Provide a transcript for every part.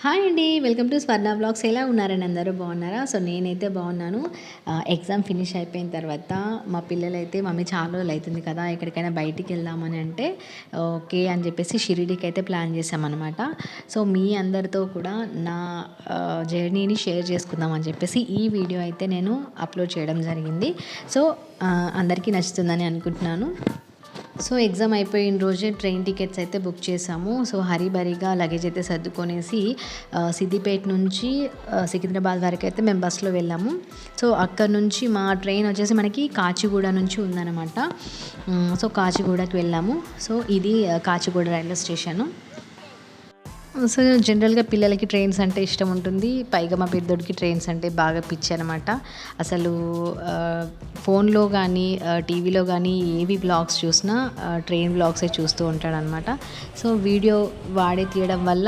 Hi అండి. Welcome to Swarna vlogs. ఎలా ఉన్నారండి అందరూ బాగున్నారా? సో నేనైతే బాగున్నాను. ఎగ్జామ్ ఫినిష్ అయిపోయిన తర్వాత మా పిల్లలైతే మమ్మీ చాలా రోజులు అవుతుంది కదా ఎక్కడికైనా బయటికి వెళ్దామని అంటే ఓకే అని చెప్పేసి షిరిడీకి అయితే ప్లాన్ చేసామన్నమాట. సో మీ అందరితో కూడా నా జర్నీని షేర్ చేసుకుందాం అని చెప్పేసి ఈ వీడియో అయితే నేను అప్లోడ్ చేయడం జరిగింది. సో అందరికీ నచ్చుతుందని అనుకుంటున్నాను. సో ఎగ్జామ్ అయిపోయిన రోజే ట్రైన్ టికెట్స్ అయితే బుక్ చేసాము. సో హరీబరీగా లగేజ్ అయితే సర్దుకొనేసి సిద్దిపేట నుంచి సికింద్రాబాద్ వరకు అయితే మేము బస్సులో వెళ్ళాము. సో అక్కడ నుంచి మా ట్రైన్ వచ్చేసి మనకి కాచిగూడ నుంచి ఉందన్నమాట. సో కాచిగూడకి వెళ్ళాము. సో ఇది కాచిగూడ రైల్వే స్టేషను. సో జనరల్‌గా పిల్లలకి ట్రైన్స్ అంటే ఇష్టం ఉంటుంది. పైగా మా పెద్దోడికి ట్రైన్స్ అంటే బాగా పిచ్చనమాట. అసలు ఫోన్‌లో గానీ, టీవీలో గానీ ఏవి వ్లాగ్స్ చూసినా ట్రైన్ వ్లాగ్సే చూస్తూ ఉంటాడనమాట. సో వీడియో వాడే తీయడం వల్ల,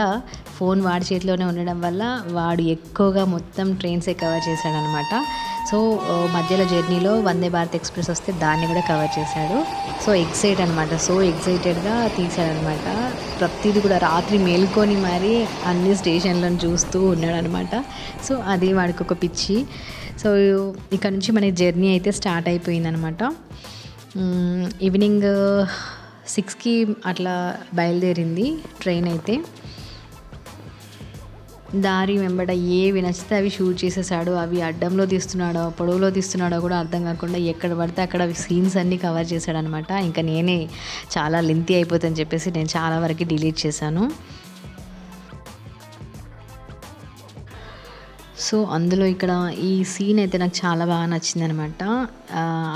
ఫోన్ వాడి చేతిలోనే ఉండడం వల్ల వాడు ఎక్కువగా మొత్తం ట్రైన్సే కవర్ చేశాడనమాట. సో మధ్యలో జర్నీలో వందే భారత్ ఎక్స్‌ప్రెస్ వస్తే దాన్ని కూడా కవర్ చేశాడు. సో సో ఎక్సైటెడ్‌గా తీశాడనమాట. ప్రతీది కూడా రాత్రి మేలుకొని మరీ అన్ని స్టేషన్‌లను చూస్తూ ఉన్నాడనమాట. సో అది వాడికొక పిచ్చి. సో ఇక్కడ నుంచి మన జర్నీ అయితే స్టార్ట్ అయిపోయిందనమాట. ఈవినింగ్ 6కి అట్లా బయలుదేరింది ట్రైన్ అయితే. దారి వెంబడ ఏవి నచ్చితే అవి షూట్ చేసేసాడు. అవి అడ్డంలో తీస్తున్నాడో, పొడవులో తీస్తున్నాడో కూడా అర్థం కాకుండా ఎక్కడ పడితే అక్కడ సీన్స్ అన్నీ కవర్ చేశాడనమాట. ఇంకా నేనే చాలా లెంతీ అయిపోతుందని చెప్పేసి నేను చాలా వరకు డిలీట్ చేశాను. సో అందులో ఇక్కడ ఈ సీన్ అయితే నాకు చాలా బాగా నచ్చిందనమాట.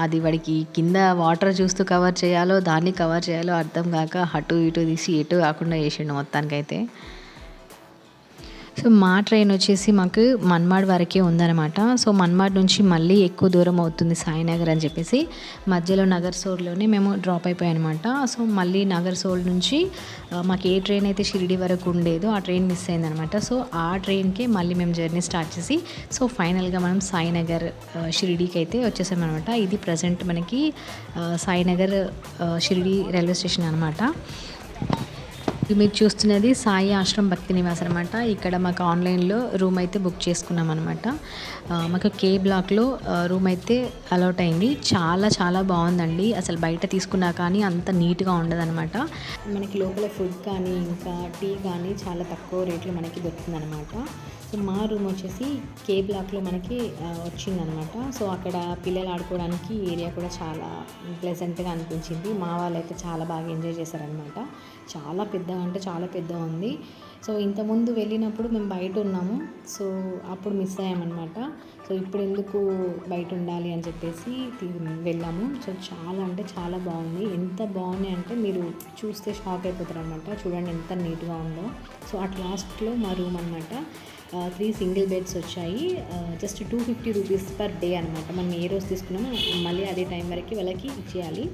అది వాడికి కింద వాటర్ చూస్తూ కవర్ చేయాలో, దాన్ని కవర్ చేయాలో అర్థం కాక అటు ఇటు తీసి ఎటు కాకుండా చేసిండు మొత్తానికైతే. సో మా ట్రైన్ వచ్చేసి మాకు మన్మాడ్ వరకే ఉందన్నమాట. సో మన్మాడ్ నుంచి మళ్ళీ ఎక్కువ దూరం అవుతుంది సాయినగర్ అని చెప్పేసి మధ్యలో నగర్సోల్లోనే మేము డ్రాప్ అయిపోయామన్నమాట. సో మళ్ళీ నగర్సోల్ నుంచి మాకు ఏ ట్రైన్ అయితే షిరిడి వరకు ఉండేదో ఆ ట్రైన్ మిస్ అయిందనమాట. సో ఆ ట్రైన్కే మళ్ళీ మేము జర్నీ స్టార్ట్ చేసి సో ఫైనల్గా మనం సాయినగర్ షిరిడీకి అయితే వచ్చేసామన్నమాట. ఇది ప్రజెంట్ మనకి సాయినగర్ షిరిడి రైల్వే స్టేషన్ అనమాట. మీరు చూస్తున్నది సాయి ఆశ్రమ్ భక్తి నివాస్ అనమాట. ఇక్కడ మాకు ఆన్లైన్లో రూమ్ అయితే బుక్ చేసుకున్నాం అనమాట. మాకు కే బ్లాక్లో రూమ్ అయితే అలాట్ అయింది. చాలా చాలా బాగుందండి. అసలు బయట తీసుకున్నా కానీ అంత నీట్గా ఉండదన్నమాట. మనకి లోపల ఫుడ్ కానీ ఇంకా టీ కానీ చాలా తక్కువ రేట్లో మనకి దొరుకుతుందన్నమాట. సో మా రూమ్ వచ్చేసి కే బ్లాక్లో మనకి వచ్చిందనమాట. సో అక్కడ పిల్లలు ఆడుకోవడానికి ఏరియా కూడా చాలా ప్లెజెంట్గా అనిపించింది. మా వాళ్ళైతే చాలా బాగా ఎంజాయ్ చేశారనమాట. చాలా పెద్దగా అంటే చాలా పెద్దగా ఉంది. సో ఇంతకుముందు వెళ్ళినప్పుడు మేము బయట ఉన్నాము. సో అప్పుడు మిస్ అయ్యామన్నమాట. సో ఇప్పుడు ఎందుకు బయట ఉండాలి అని చెప్పేసి వెళ్ళాము. సో చాలా అంటే చాలా బాగుంది. ఎంత బాగుంది అంటే మీరు చూస్తే షాక్ అయిపోతారు అనమాట. చూడండి ఎంత నీట్గా ఉందో. సో అట్ లాస్ట్లో మా రూమ్ అనమాట. 3 సింగిల్ బెడ్స్ వచ్చాయి. జస్ట్ 250 రూపీస్ పర్ డే అనమాట. మనం ఏ రోజు తీసుకున్నామో మళ్ళీ అదే టైం వరకు వాళ్ళకి ఇచ్చేయాలి.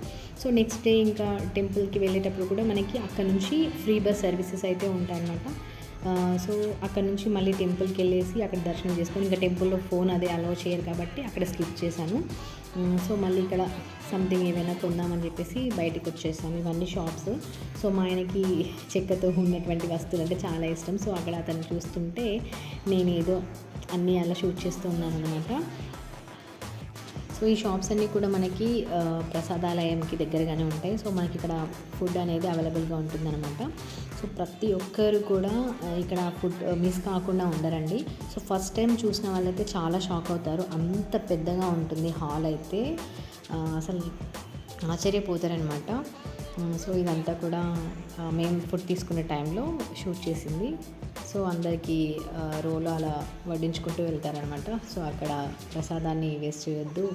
సో నెక్స్ట్ డే ఇంకా టెంపుల్కి వెళ్ళేటప్పుడు కూడా మనకి అక్కడ నుంచి ఫ్రీ బస్ సర్వీసెస్ అయితే ఉంటాయన్నమాట. సో అక్కడ నుంచి మళ్ళీ టెంపుల్కి వెళ్ళేసి అక్కడ దర్శనం చేసుకొని ఇంకా టెంపుల్లో ఫోన్ అదే అలౌ చేయరు కాబట్టి అక్కడ స్కిప్ చేశాను. సో మళ్ళీ ఇక్కడ సంథింగ్ ఏమైనా కొందామని చెప్పేసి బయటకు వచ్చేసాను. ఇవన్నీ షాప్స్. సో మా ఆయనకి చెక్కతో ఉన్నటువంటి వస్తువులు అంటే చాలా ఇష్టం. సో అక్కడ అతను చూస్తుంటే నేను ఏదో అన్నీ అలా షూట్ చేస్తూ ఉన్నాను అనమాట. సో ఈ షాప్స్ అన్నీ కూడా మనకి ప్రసాదాలయంకి దగ్గరగానే ఉంటాయి. సో మనకి ఇక్కడ ఫుడ్ అనేది అవైలబుల్గా ఉంటుందన్నమాట. సో ప్రతి ఒక్కరు కూడా ఇక్కడ ఫుడ్ మిస్ కాకుండా ఉండరండి. సో ఫస్ట్ టైం చూసిన వాళ్ళైతే చాలా షాక్ అవుతారు. అంత పెద్దగా ఉంటుంది హాల్ అయితే. అసలు ఆశ్చర్యపోతారనమాట. సో ఇదంతా కూడా మేము ఫుడ్ తీసుకునే టైంలో షూట్ చేసింది. సో అందరికీ రోలు అలా వడ్డించుకుంటూ వెళ్తారనమాట. సో అక్కడ ప్రసాదాన్ని వేస్ట్ చేయొద్దు,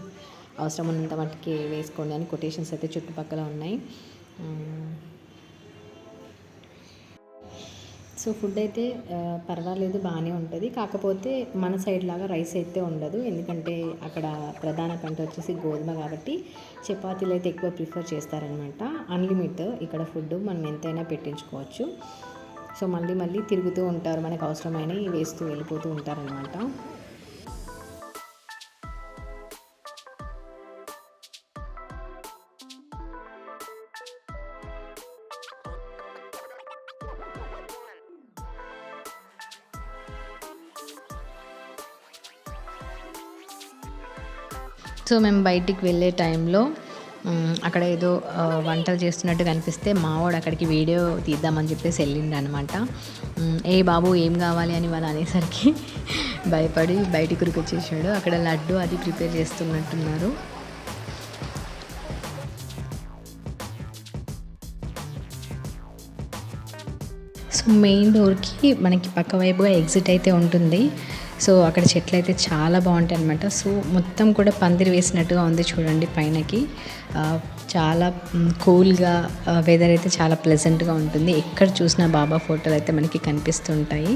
అవసరం ఉన్నంత మట్టుకి వేసుకోండి అని కొటేషన్స్ అయితే చుట్టుపక్కల ఉన్నాయి. సో ఫుడ్ అయితే పర్వాలేదు, బాగానే ఉంటుంది. కాకపోతే మన సైడ్ లాగా రైస్ అయితే ఉండదు. ఎందుకంటే అక్కడ ప్రధాన పంట వచ్చేసి గోధుమ కాబట్టి చపాతీలు అయితే ఎక్కువ ప్రిఫర్ చేస్తారనమాట. అన్లిమిట్ ఇక్కడ ఫుడ్ మనం ఎంతైనా పెట్టించుకోవచ్చు. సో మళ్ళీ మళ్ళీ తిరుగుతూ ఉంటారు, మనకు అవసరమైనవి వేస్తూ వెళ్ళిపోతూ ఉంటారనమాట. సో మేము బయటికి వెళ్ళే టైంలో అక్కడ ఏదో వంటలు చేస్తున్నట్టు కనిపిస్తే మావాడు అక్కడికి వీడియో తీద్దామని చెప్పేసి వెళ్ళిండు అనమాట. ఏ బాబు ఏం కావాలి అని వాళ్ళు అనేసరికి భయపడి బయటికి ఉరికొచ్చేసాడు. అక్కడ లడ్డు అది ప్రిపేర్ చేస్తున్నట్టున్నారు. సో మెయిన్ డోర్కి మనకి పక్క వైపుగా ఎగ్జిట్ అయితే ఉంటుంది. సో అక్కడ చెట్లు అయితే చాలా బాగుంటాయి అనమాట. సో మొత్తం కూడా పందిరి వేసినట్టుగా ఉంది చూడండి పైనకి. చాలా కూల్గా వెదర్ అయితే చాలా ప్లెజెంట్గా ఉంటుంది. ఎక్కడ చూసినా బాబా ఫోటోలు అయితే మనకి కనిపిస్తుంటాయి.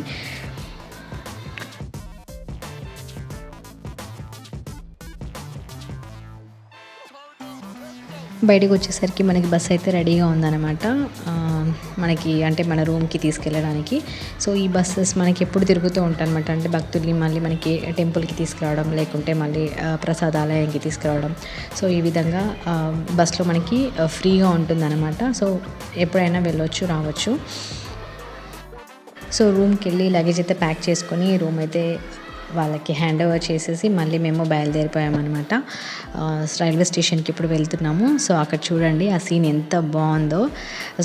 బయటకు వచ్చేసరికి మనకి బస్ అయితే రెడీగా ఉందన్నమాట. మనకి అంటే మన రూమ్కి తీసుకెళ్ళడానికి. సో ఈ బస్సెస్ మనకి ఎప్పుడు తిరుగుతూ ఉంటాయి అనమాట. అంటే భక్తుల్ని మళ్ళీ మనకి టెంపుల్కి తీసుకురావడం, లేకుంటే మళ్ళీ ప్రసాదాలయానికి తీసుకురావడం. సో ఈ విధంగా బస్లో మనకి ఫ్రీగా ఉంటుందన్నమాట. సో ఎప్పుడైనా వెళ్ళొచ్చు, రావచ్చు. సో రూమ్కి వెళ్ళి లగేజ్ అయితే ప్యాక్ చేసుకొని రూమ్ అయితే వాళ్ళకి హ్యాండ్ ఓవర్ చేసేసి మళ్ళీ మేము బయలుదేరిపోయామన్నమాట. రైల్వే స్టేషన్కి ఇప్పుడు వెళ్తున్నాము. సో అక్కడ చూడండి ఆ సీన్ ఎంత బాగుందో.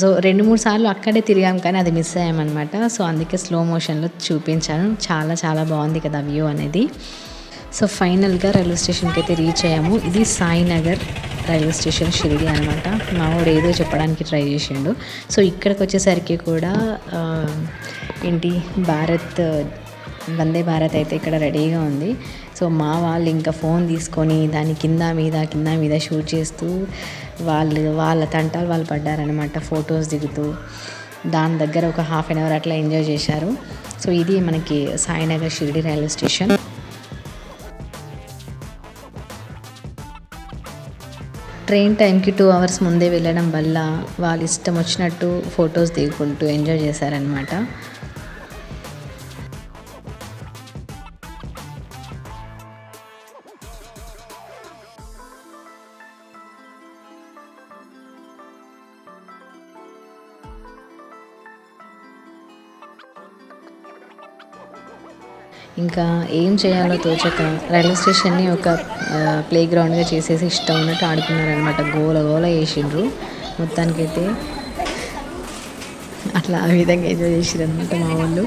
సో 2-3 సార్లు అక్కడే తిరిగాం కానీ అది మిస్ అయ్యామన్నమాట. సో అందుకే స్లో మోషన్లో చూపించాను. చాలా చాలా బాగుంది కదా వ్యూ అనేది. సో ఫైనల్గా రైల్వే స్టేషన్కి అయితే రీచ్ అయ్యాము. ఇది సాయినగర్ రైల్వే స్టేషన్ షిరిడి అనమాట. మావాడు ఏదో చెప్పడానికి ట్రై చేసిండు. సో ఇక్కడికి వచ్చేసరికి కూడా ఏంటి వందే భారత్ అయితే ఇక్కడ రెడీగా ఉంది. సో మా వాళ్ళు ఇంకా ఫోన్ తీసుకొని దాని కింద మీద షూట్ చేస్తూ వాళ్ళ తంటాలు వాళ్ళు పడ్డారనమాట. ఫొటోస్ దిగుతూ దాని దగ్గర ఒక హాఫ్ అన్ అవర్ అట్లా ఎంజాయ్ చేశారు. సో ఇది మనకి Sainagar Shirdi railway station. Train టైంకి 2 అవర్స్ ముందే వెళ్ళడం వల్ల వాళ్ళు ఇష్టం వచ్చినట్టు ఫొటోస్ దిగుకుంటూ ఎంజాయ్ చేశారనమాట. ఇంకా ఏం చేయాలో తోచక రైల్వే స్టేషన్ని ఒక ప్లే గ్రౌండ్గా చేసేసి ఇష్టం ఉన్నట్టు ఆడుకున్నారనమాట. గోల వేసిండ్రు. మొత్తానికైతే అట్లా ఆ విధంగా ఎంజాయ్ చేసిర్రు అనమాట మా వాళ్ళు.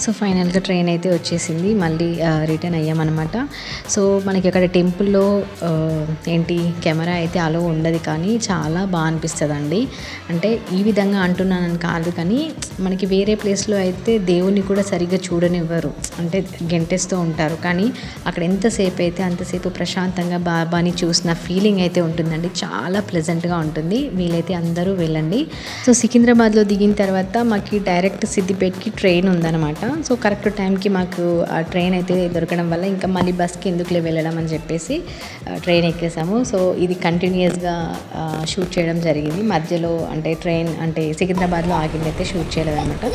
సో ఫైనల్గా ట్రైన్ అయితే వచ్చేసింది. మళ్ళీ రిటర్న్ అయ్యామన్నమాట. సో మనకి అక్కడ టెంపుల్లో ఏంటి కెమెరా అయితే అలో ఉండదు కానీ చాలా బాగా అనిపిస్తుందండి. అంటే ఈ విధంగా అంటున్నానని కాదు కానీ మనకి వేరే ప్లేస్లో అయితే దేవుని కూడా సరిగ్గా చూడనివ్వరు. అంటే గెంటేస్తూ ఉంటారు. కానీ అక్కడ ఎంతసేపు అయితే అంతసేపు ప్రశాంతంగా బాబాని చూసిన ఫీలింగ్ అయితే ఉంటుందండి. చాలా ప్లెజెంట్గా ఉంటుంది. వీలైతే అందరూ వెళ్ళండి. సో సికింద్రాబాద్లో దిగిన తర్వాత మాకు డైరెక్ట్ సిద్దిపేటకి ట్రైన్ ఉందన్నమాట. సో కరెక్ట్ టైంకి మాకు ఆ ట్రైన్ అయితే దొరకడం వల్ల ఇంకా మళ్ళీ బస్కి ఎందుకులే వెళ్ళడం అని చెప్పేసి ట్రైన్ ఎక్కేసాము. సో ఇది కంటిన్యూస్గా షూట్ చేయడం జరిగింది. మధ్యలో అంటే ట్రైన్ అంటే సికింద్రాబాద్లో ఆగిందైతే షూట్ చేయలేదన్నమాట.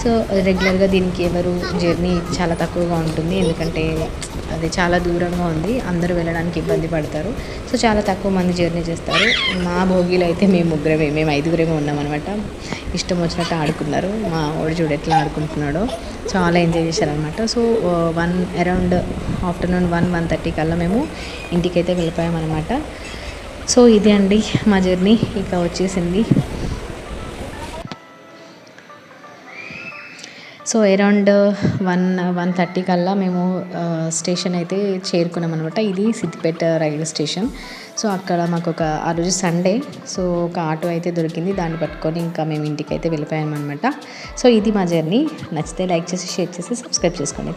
సో రెగ్యులర్గా దీనికి ఎవరు జర్నీ చాలా తక్కువగా ఉంటుంది. ఎందుకంటే అది చాలా దూరంగా ఉంది. అందరూ వెళ్ళడానికి ఇబ్బంది పడతారు. సో చాలా తక్కువ మంది జర్నీ చేస్తారు. మా భోగిలో అయితే మేము 5గురేమో ఉన్నామన్నమాట. ఇష్టం వచ్చినట్టు ఆడుకున్నారు. మా వాడు చూడు ఎట్లా ఆడుకుంటున్నాడో చాలా ఎంజాయ్ చేశారనమాట. సో అరౌండ్ ఆఫ్టర్నూన్ 1:30 కల్లా మేము ఇంటికైతే వెళ్ళిపోయామన్నమాట. సో ఇదే అండి మా జర్నీ. ఇక వచ్చేసింది. సో అరౌండ్ 1:30 కల్లా మేము స్టేషన్ అయితే చేరుకున్నాం అనమాట. ఇది సిద్దిపేట రైల్వే స్టేషన్. సో అక్కడ మాకు ఆ రోజు సండే. సో ఒక ఆటో అయితే దొరికింది. దాన్ని పట్టుకొని ఇంకా మేము ఇంటికి అయితే వెళ్ళిపోయామన్నమాట. సో ఇది మా జర్నీ. నచ్చితే లైక్ చేసి, షేర్ చేసి, సబ్స్క్రైబ్ చేసుకోండి.